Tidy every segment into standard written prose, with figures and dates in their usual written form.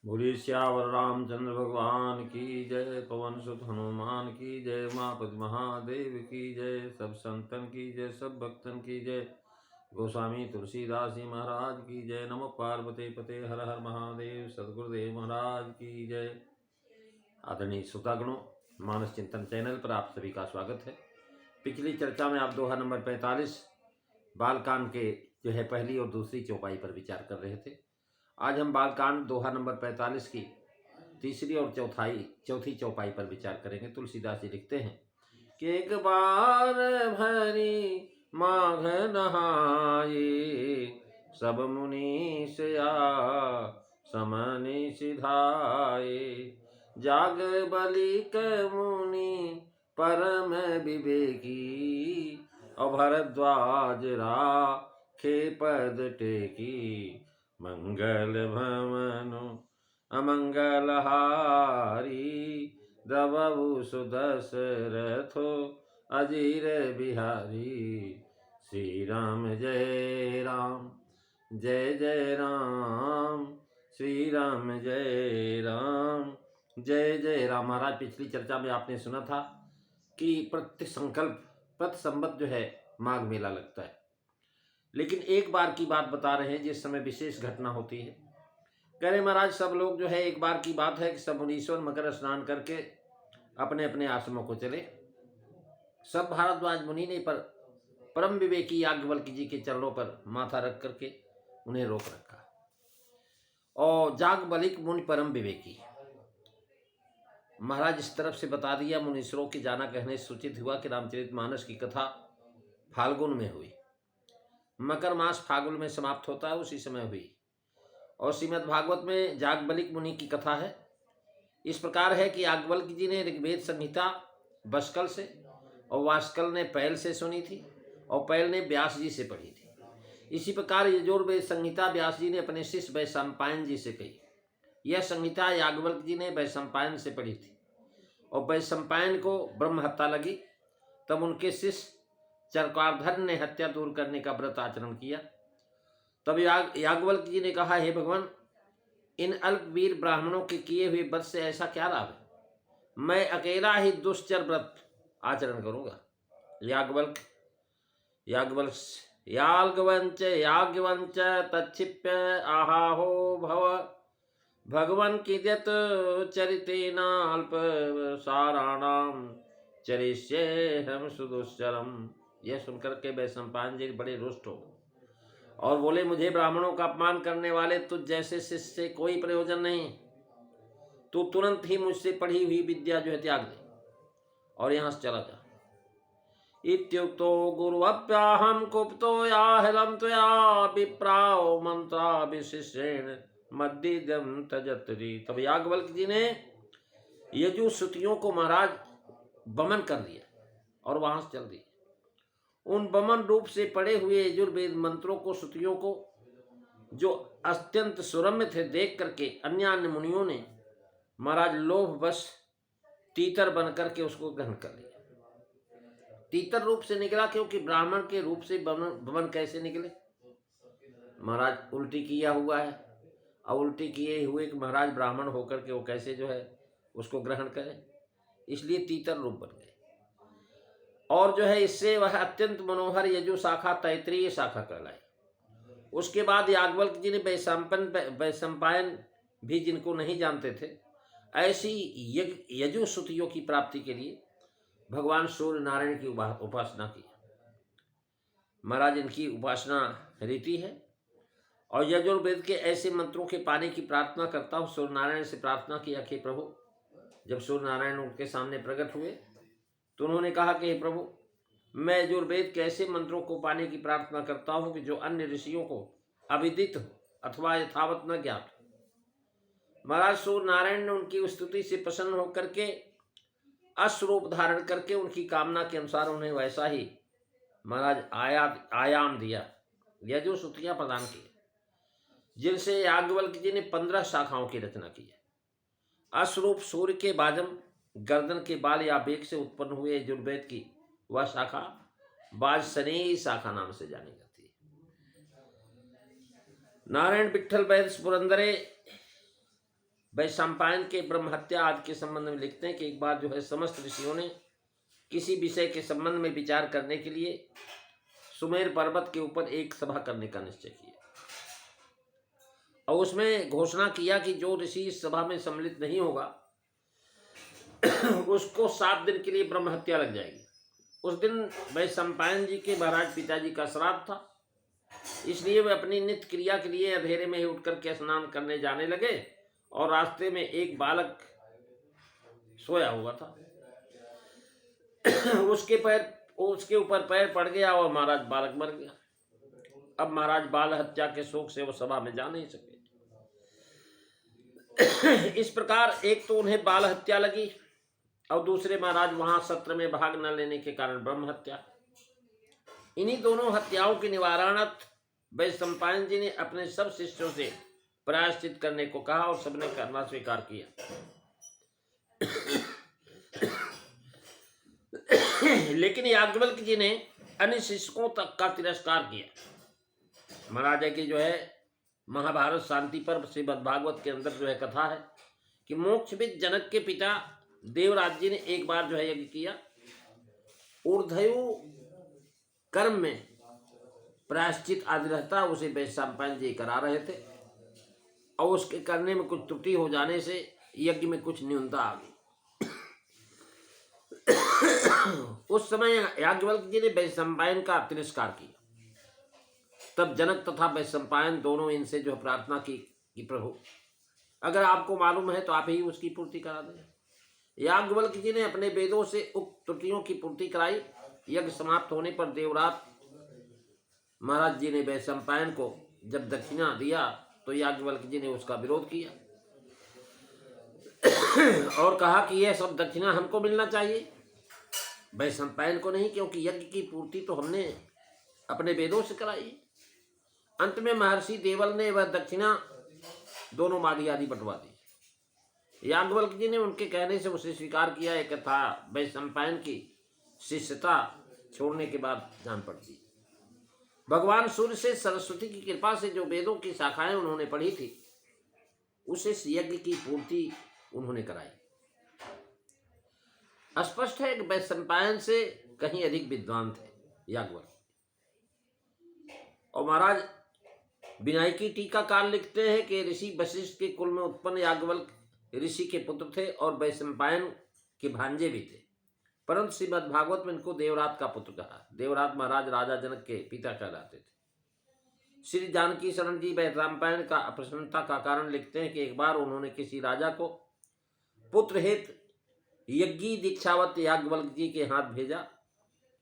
बोलिए श्यावर रामचंद्र भगवान की जय। पवन सुत हनुमान की जय। उमापति महादेव की जय। सब संतन की जय, सब भक्तन की जय। गोस्वामी तुलसीदास जी महाराज की जय। नमो पार्वती पते हर हर महादेव। सदगुरुदेव महाराज की जय। आदरणीय श्रोतागणों, मानस चिंतन चैनल पर आप सभी का स्वागत है। पिछली चर्चा में आप दोहा नंबर 45 बालकांड के जो है पहली और दूसरी चौपाई पर विचार कर रहे थे। आज हम बालकांड दोहा नंबर 45 की तीसरी और चौथी चौपाई पर विचार करेंगे। तुलसीदास जी लिखते हैं कि एक बार भरी माघ नहाए, सब मुनि से समनि सिधाए। जाग बलिक मुनि परम विवेकी, और भरद्वाज राखे पद टेकी। मंगल भवनु अमंगल हारी, द्रवहु सुदशरथो अजीर बिहारी। श्री राम जय राम, जय जय राम। श्री राम जय राम, जय जय राम। महाराज, पिछली चर्चा में आपने सुना था कि प्रति संवत जो है माघ मेला लगता है, लेकिन एक बार की बात बता रहे हैं जिस समय विशेष घटना होती है। कह रहे महाराज, सब लोग जो है, एक बार की बात है कि सब मुनीश्वर मकर स्नान करके अपने अपने आश्रमों को चले। सब भारद्वाज मुनि ने पर परम विवेकी याज्ञवल्क्य जी के चरणों पर माथा रख करके उन्हें रोक रखा। और याज्ञवल्क्य मुनि परम विवेकी, महाराज इस तरफ से बता दिया। मुनीश्वरों के जाना कहने से सूचित हुआ कि रामचरितमानस की कथा फाल्गुन में हुई। मकर मास फाल्गुन में समाप्त होता है, उसी समय हुई। और श्रीमद् भागवत में याज्ञवल्क्य मुनि की कथा है। इस प्रकार है कि याज्ञवल्क्य जी ने ऋग्वेद संहिता बस्कल से, और वास्कल ने पैल से सुनी थी, और पैल ने व्यास जी से पढ़ी थी। इसी प्रकार यजुर्वेद संहिता व्यास जी ने अपने शिष्य वैशंपायन जी से कही। यह संहिता याज्ञवल्क्य जी ने वैशंपायन से पढ़ी थी, और वैशंपायन को ब्रह्म हत्या लगी। तब उनके शिष्य चरकार्धन ने हत्या दूर करने का व्रत आचरण किया। तब याज्ञवल्क्य जी ने कहा, हे भगवान, इन अल्पवीर ब्राह्मणों के किए हुए व्रत से ऐसा क्या लाभ है? मैं अकेला ही दुष्चर व्रत आचरण करूंगा। याज्ञवंच तच्छिप्य आहाहो भव, भगवन किद्यत चरितेनाल्प साराणाम चरिष्ये हम सुदुश्चरम। यह सुनकर के वैशंपायन जी बड़े रुष्ट हो और बोले, मुझे ब्राह्मणों का अपमान करने वाले तुझ जैसे शिष्य से कोई प्रयोजन नहीं। तू तुरंत ही मुझसे पढ़ी हुई विद्या जो है त्याग दे और यहां से चला जा। इत्युक्तो गुरुव्याहम कुप्तो याहलम त्वया विप्राओ मंत्रा विशिष्येण मद्दिदम तजत्री। तब याज्ञवल्क्य जी ने यजुश्रुतियों को महाराज बमन कर दिया और वहां से चल दिए। उन बमन रूप से पढ़े हुए यजुर्वेद मंत्रों को, श्रुतियों को, जो अत्यंत सुरम्य थे, देख करके अन्य मुनियों ने महाराज लोभवश तीतर बन करके उसको ग्रहण कर लिया। तीतर रूप से निकला क्योंकि ब्राह्मण के रूप से बमन कैसे निकले? महाराज उल्टी किया हुआ है, और उल्टी किए हुए कि महाराज ब्राह्मण होकर के वो कैसे जो है उसको ग्रहण करें, इसलिए तीतर रूप बन गए। और जो है इससे वह अत्यंत मनोहर यजु शाखा तैतरीय शाखा कहलाई। उसके बाद याज्ञवल्क्य जी ने वैशंपायन भी, जिनको नहीं जानते थे, ऐसी यजु श्रुतियों की प्राप्ति के लिए भगवान सूर्य नारायण की उपासना की। महाराज इनकी उपासना रीति है, और यजुर्वेद के ऐसे मंत्रों के पाने की प्रार्थना करता हूँ। सूर्य नारायण से प्रार्थना किया कि प्रभु, जब सूर्य नारायण उनके सामने प्रकट हुए तो उन्होंने कहा कि हे प्रभु, मैं यजुर्वेद के ऐसे मंत्रों को पाने की प्रार्थना करता हूँ कि जो अन्य ऋषियों को अविदित हो अथवा यथावत न ज्ञात हो। महाराज सूर्य नारायण ने उनकी स्तुति से प्रसन्न होकर के अश्वरूप धारण करके उनकी कामना के अनुसार उन्हें वैसा ही महाराज आयाम दिया, यजु श्रुतियां प्रदान की, जिनसे याज्ञवल्क्य जी ने 15 शाखाओं की रचना की है। अश्वरूप सूर्य के बाजम, गर्दन के बाल या बेक से उत्पन्न हुए यजुर्वेद की वह शाखा वाजसनेयी शाखा नाम से जानी जाती है। नारायण विठ्ठल वैद्य पुरंदरे वैशंपायन के ब्रह्म हत्या आदि के संबंध में लिखते हैं कि एक बार जो है समस्त ऋषियों ने किसी विषय के संबंध में विचार करने के लिए सुमेर पर्वत के ऊपर एक सभा करने का निश्चय किया और उसमें घोषणा किया कि जो ऋषि इस सभा में सम्मिलित नहीं होगा उसको 7 दिन के लिए ब्रह्म हत्या लग जाएगी। उस दिन वैशंपायन जी के महाराज पिताजी का श्राद्ध था, इसलिए वे अपनी नित्य क्रिया के लिए अंधेरे में ही उठ करके स्नान करने जाने लगे और रास्ते में एक बालक सोया हुआ था। उसके ऊपर पैर पड़ गया और महाराज बालक मर गया। अब महाराज बाल हत्या के शोक से वो सभा में जा नहीं सके। इस प्रकार एक तो उन्हें बाल हत्या लगी और दूसरे महाराज वहां सत्र में भाग न लेने के कारण ब्रह्म हत्या। इन्हीं दोनों हत्याओं के निवारणार्थ वैशंपायन जी ने अपने सब शिष्यों से प्रायश्चित करने को कहा और सबने करना स्वीकार किया। लेकिन याज्ञवल्क्य जी ने अन्य शिक्षकों तक का तिरस्कार किया। महाराज की जो है महाभारत शांति पर्व श्रीमद् भागवत के अंदर जो है कथा है कि मोक्षविद जनक के पिता देवराज जी ने एक बार जो है यज्ञ किया। ऊर्ध्व कर्म में प्रायश्चित आदि रहता उसे वैशंपायन जी करा रहे थे और उसके करने में कुछ त्रुटि हो जाने से यज्ञ में कुछ न्यूनता आ गई। उस समय याज्ञवल्क्य जी ने वैशंपायन का तिरस्कार किया। तब जनक तथा वैशंपायन दोनों इनसे जो प्रार्थना की कि प्रभु अगर आपको मालूम है तो आप ही उसकी पूर्ति करा दें। याज्ञवल्क्य जी ने अपने वेदों से उक्त त्रुटियों की पूर्ति कराई। यज्ञ समाप्त होने पर देवरात महाराज जी ने वैशंपायन को जब दक्षिणा दिया तो याज्ञवल्क्य जी ने उसका विरोध किया और कहा कि यह सब दक्षिणा हमको मिलना चाहिए, वैशंपायन को नहीं, क्योंकि यज्ञ की पूर्ति तो हमने अपने वेदों से कराई। अंत में महर्षि देवल ने वह दक्षिणा दोनों मादी आदि बंटवा दी। याज्ञवल्क्य जी ने उनके कहने से उसे स्वीकार किया। एक था वैशंपायन की शिष्यता छोड़ने के बाद जान पड़ती। भगवान सूर्य से सरस्वती की कृपा से जो वेदों की शाखाएं उन्होंने पढ़ी थी उसे यज्ञ की पूर्ति उन्होंने कराई। स्पष्ट है कि वैशंपायन से कहीं अधिक विद्वान थे याज्ञवल्क्य। और महाराज विनायकी टीकाकार लिखते हैं कि ऋषि वशिष्ठ के कुल में उत्पन्न याज्ञवल्क्य ऋषि के पुत्र थे और वैशंपायन के भांजे भी थे, परंतु श्रीमद् भागवत में इनको देवरात का पुत्र कहा। देवरात महाराज राजा जनक के पिता कहलाते थे। श्री जानकी शरण जी वैशंपायन का अप्रसन्नता का कारण लिखते हैं कि एक बार उन्होंने किसी राजा को पुत्र हेतु यज्ञी दीक्षावत याज्ञवल्क्य जी के हाथ भेजा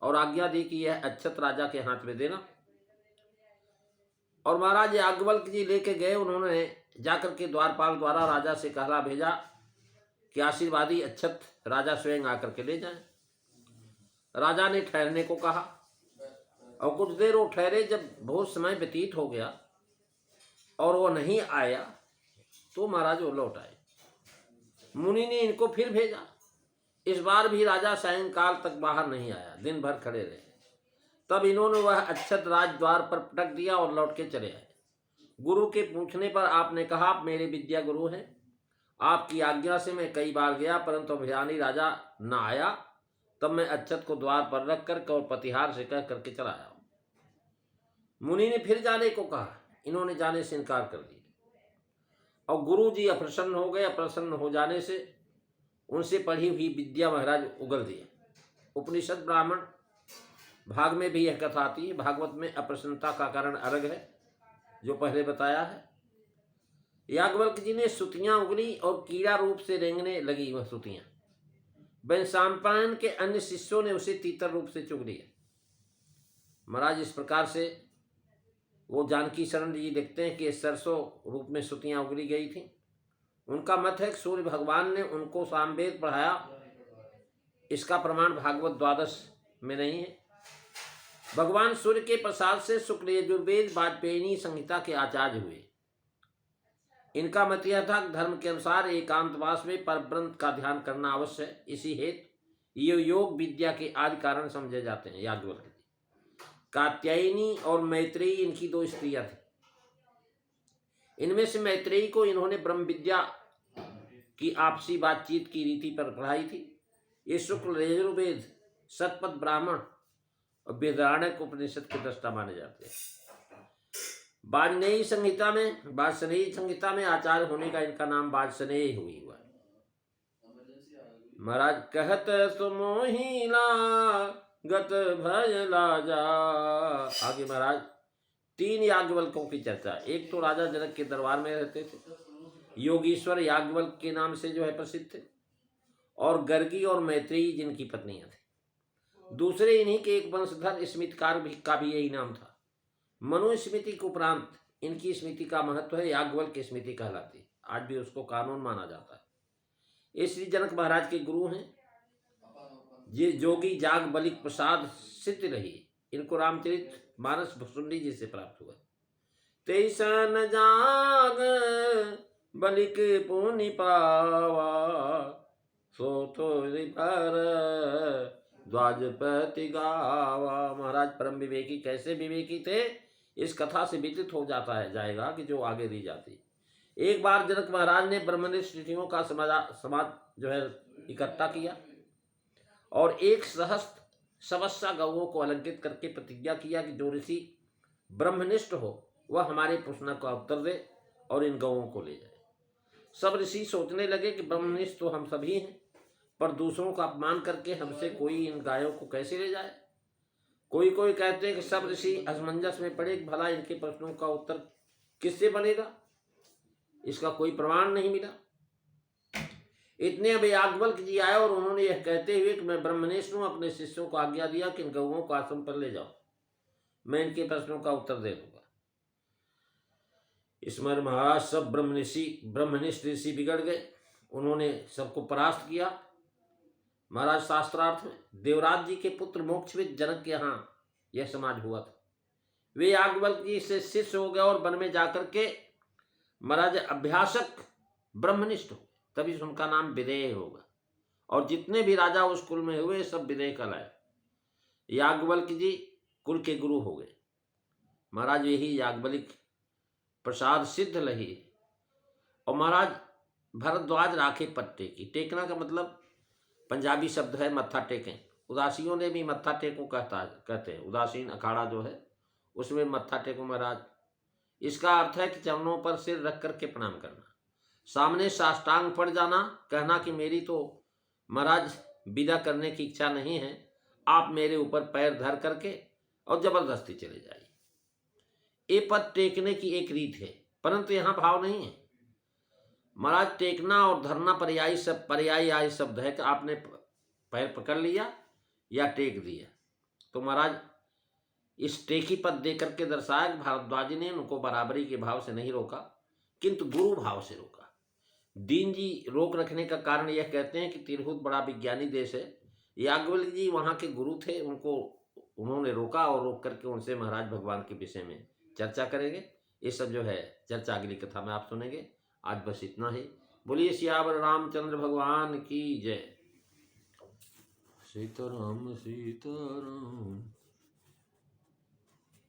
और आज्ञा दी कि यह अक्षत राजा के हाथ में देना। और महाराज याज्ञवल्क्य जी लेके गए। उन्होंने जाकर के द्वारपाल द्वारा राजा से कहला भेजा कि आशीर्वादी अक्षत राजा स्वयं आकर के ले जाएं। राजा ने ठहरने को कहा और कुछ देर वो ठहरे। जब बहुत समय व्यतीत हो गया और वो नहीं आया तो महाराज वो लौट आए। मुनि ने इनको फिर भेजा। इस बार भी राजा सायंकाल तक बाहर नहीं आया, दिन भर खड़े रहे। तब इन्होंने वह अक्षत राज द्वार पर पटक दिया और लौट के चले आए। गुरु के पूछने पर आपने कहा आप मेरे विद्या गुरु हैं, आपकी आज्ञा से मैं कई बार गया परंतु अभियानी राजा न आया। तब मैं अक्षत को द्वार पर रख कर और प्रतिहार से कह करके चला आया। मुनि ने फिर जाने को कहा, इन्होंने जाने से इनकार कर दिया और गुरु जी अप्रसन्न हो गए। अप्रसन्न हो जाने से उनसे पढ़ी हुई विद्या महाराज उगल दिए। उपनिषद ब्राह्मण भाग में भी यह कथा आती है। भागवत में अप्रसन्नता का कारण अलग है जो पहले बताया है। याज्ञवल्क्य जी ने सुतियां उगली और कीड़ा रूप से रेंगने लगी। वह सुतियां वैशंपायन के अन्य शिष्यों ने उसे तीतर रूप से चुग लिया। महाराज इस प्रकार से वो जानकी शरण जी लिखते हैं कि सरसों रूप में सुतियां उगली गई थी। उनका मत है कि सूर्य भगवान ने उनको सामवेद पढ़ाया। इसका प्रमाण भागवत 12 में नहीं है। भगवान सूर्य के प्रसाद से शुक्ल यजुर्वेद वाजपेयी संहिता के आचार्य हुए। इनका मत यह था कि धर्म के अनुसार एकांतवास में परब्रह्म का ध्यान करना अवश्य है। इसी हेतु ये योग विद्या के आदि कारण समझे जाते हैं। याज्ञवल्क्य कात्यायनी और मैत्रेयी इनकी 2 स्त्रियां थी। इनमें से मैत्रेयी को इन्होंने ब्रह्म विद्या की आपसी बातचीत की रीति पर पढ़ाई थी। ये शुक्ल यजुर्वेद, शतपथ ब्राह्मण और वेदारण्यक उपनिषद के दृष्टा माने जाते हैं। वाजपेयी संहिता में आचार्य होने का इनका नाम वाजसनेय हुई हुआ। महाराज कहत सुमोहिला गत भय लाजा। आगे महाराज 3 याज्ञवल्कों की चर्चा। एक तो राजा जनक के दरबार में रहते थे, योगीश्वर याज्ञवल्क के नाम से जो है प्रसिद्ध थे, और गर्गी और मैत्रेयी जिनकी पत्नियां थी। दूसरे इन्हीं के एक वंशधर स्मृतिकार का भी यही नाम था। मनुस्मृति के उपरांत इनकी स्मृति का महत्व है, याज्ञवल्क्य स्मृति कहलाती। आज भी उसको कानून माना जाता है। ये श्री जनक महाराज के गुरु हैं। ये जोगी जाग बलिक प्रसाद सिद्ध रही। इनको रामचरित मानस भुसुंडी जी से प्राप्त हुआ। तेसन जाग बलिक पुनि पावा, सो तो द्वाजपति गावा। महाराज परम विवेकी कैसे विवेकी थे, इस कथा से विदित हो जाता है जाएगा कि जो आगे दी जाती। एक बार जनक महाराज ने ब्रह्मनिष्ठ ऋषियों का समाज जो है इकट्ठा किया और एक सहस्त्र सवस्सा गौओं को अलंकृत करके प्रतिज्ञा किया कि जो ऋषि ब्रह्मनिष्ठ हो वह हमारे प्रश्न का उत्तर दे और इन गौओं को ले जाए। सब ऋषि सोचने लगे कि ब्रह्मनिष्ठ तो हम सभी हैं, पर दूसरों का अपमान करके हमसे कोई इन गायों को कैसे ले जाए। कोई कहते हैं कि सब ऋषि असमंजस में पड़े कि भला इनके प्रश्नों का उत्तर किससे बनेगा। इसका कोई प्रमाण नहीं मिला। इतने अब याज्ञवल्क्य जी आए और उन्होंने यह कहते हुए कि मैं ब्रह्मनिष्ठ हूं, अपने शिष्यों को आज्ञा दिया कि इन गौओं को आश्रम पर ले जाओ, मैं इनके प्रश्नों का उत्तर दे दूंगा। इसमें महाराज सब ब्रह्मनिष्ठ ऋषि बिगड़ गए। उन्होंने सबको परास्त किया। महाराज शास्त्रार्थ में देवराज जी के पुत्र मोक्षविद जनक के यहाँ यह समाज हुआ था। वे याज्ञवल्क्य जी से शिष्य हो गए और वन में जाकर के महाराज अभ्यासक ब्रह्मनिष्ठ हो, तभी उनका नाम विदेह होगा। और जितने भी राजा उस कुल में हुए सब विदेह कहलाए। याज्ञवल्क्य जी कुल के गुरु हो गए। महाराज यही याज्ञवल्क्य प्रसाद सिद्ध लही। और महाराज भरद्वाज राखे पट्टे की। टेकना का मतलब पंजाबी शब्द है मत्था टेकें। उदासियों ने भी मत्था टेको कहते हैं। उदासीन अखाड़ा जो है उसमें मत्था टेको महाराज। इसका अर्थ है कि चरणों पर सिर रख करके प्रणाम करना, सामने साष्टांग पड़ जाना, कहना कि मेरी तो महाराज विदा करने की इच्छा नहीं है, आप मेरे ऊपर पैर धर करके और जबरदस्ती चले जाइए। ये पद टेकने की एक रीत है, परंतु यहाँ भाव नहीं है। महाराज टेकना और धरना पर्यायी शब्द है कि आपने पैर पकड़ लिया या टेक दिया। तो महाराज इस टेकी पद दे करके दर्शाया कि भारद्वाज ने उनको बराबरी के भाव से नहीं रोका, किंतु गुरु भाव से रोका। दीन जी रोक रखने का कारण यह कहते हैं कि तिरहुत बड़ा विज्ञानी देश है। याज्ञवल्क्य जी वहाँ के गुरु थे, उन्होंने रोका और रोक करके उनसे महाराज भगवान के विषय में चर्चा करेंगे। ये सब जो है चर्चा अगली कथा में आप सुनेंगे। आज बस इतना ही। बोलिए सियावर रामचंद्र भगवान की जय। सीताराम सीताराम।